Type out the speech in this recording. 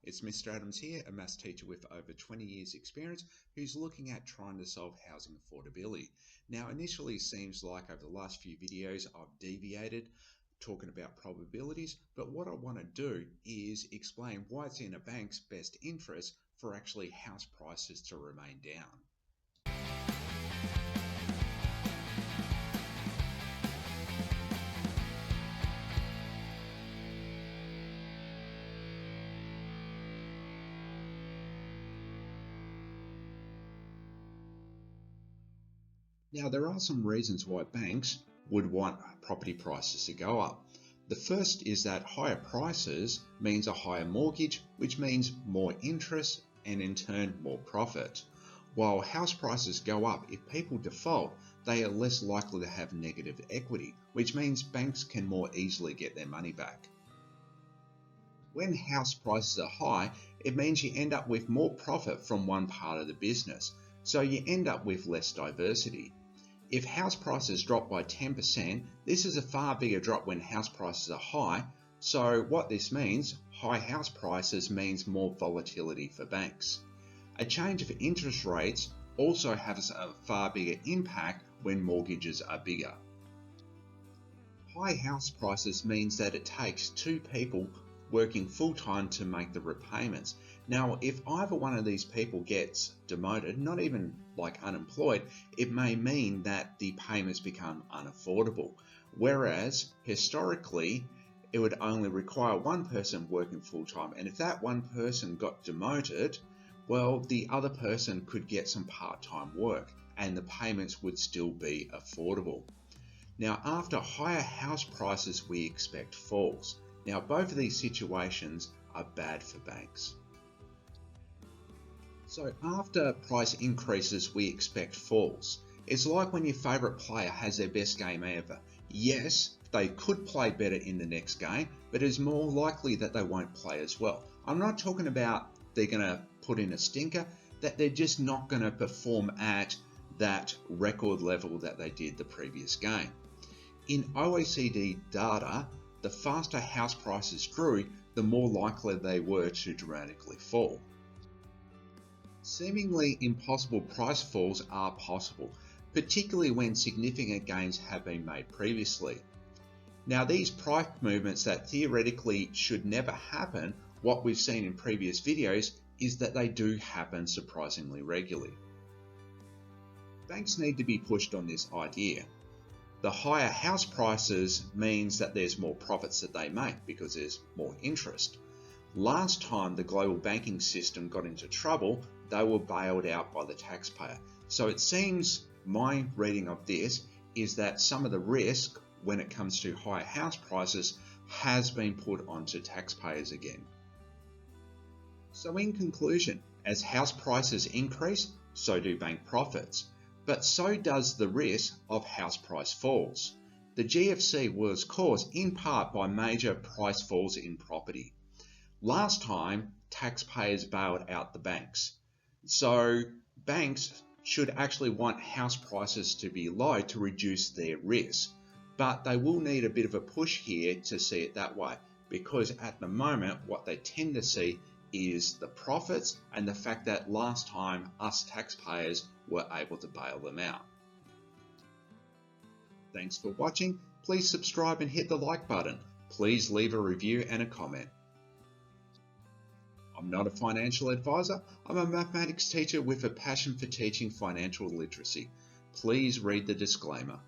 It's Mr. Adams here, a maths teacher with over 20 years experience who's looking at trying to solve housing affordability. Now initially it seems like over the last few videos I've deviated talking about probabilities, but what I want to do is explain why it's in a bank's best interest for actually house prices to remain down. Now, there are some reasons why banks would want property prices to go up. The first is that higher prices means a higher mortgage, which means more interest and in turn more profit. While house prices go up, if people default, they are less likely to have negative equity, which means banks can more easily get their money back. When house prices are high, it means you end up with more profit from one part of the business, so you end up with less diversity. If house prices drop by 10%, this is a far bigger drop when house prices are high. So what this means, high house prices means more volatility for banks. A change of interest rates also has a far bigger impact when mortgages are bigger. High house prices means that it takes two people working full-time to make the repayments. Now, if either one of these people gets demoted, not even like unemployed, it may mean that the payments become unaffordable. Whereas historically, it would only require one person working full-time. And if that one person got demoted, well, the other person could get some part-time work and the payments would still be affordable. Now, after higher house prices, we expect falls. Now, both of these situations are bad for banks. So after price increases, we expect falls. It's like when your favourite player has their best game ever. Yes, they could play better in the next game, but it's more likely that they won't play as well. I'm not talking about they're going to put in a stinker, that they're just not going to perform at that record level that they did the previous game. In OECD data, the faster house prices grew, the more likely they were to dramatically fall. Seemingly impossible price falls are possible, particularly when significant gains have been made previously. Now, these price movements that theoretically should never happen, what we've seen in previous videos is that they do happen surprisingly regularly. Banks need to be pushed on this idea. The higher house prices means that there's more profits that they make because there's more interest. Last time the global banking system got into trouble, they were bailed out by the taxpayer. So it seems my reading of this is that some of the risk when it comes to higher house prices has been put onto taxpayers again. So in conclusion, as house prices increase, so do bank profits. But so does the risk of house price falls. The GFC was caused in part by major price falls in property. Last time, taxpayers bailed out the banks. So banks should actually want house prices to be low to reduce their risk. But they will need a bit of a push here to see it that way, because at the moment, what they tend to see is the profits and the fact that last time us taxpayers were able to bail them out. Thanks for watching. Please subscribe and hit the like button. Please leave a review and a comment. I'm not a financial advisor. I'm a mathematics teacher with a passion for teaching financial literacy. Please read the disclaimer.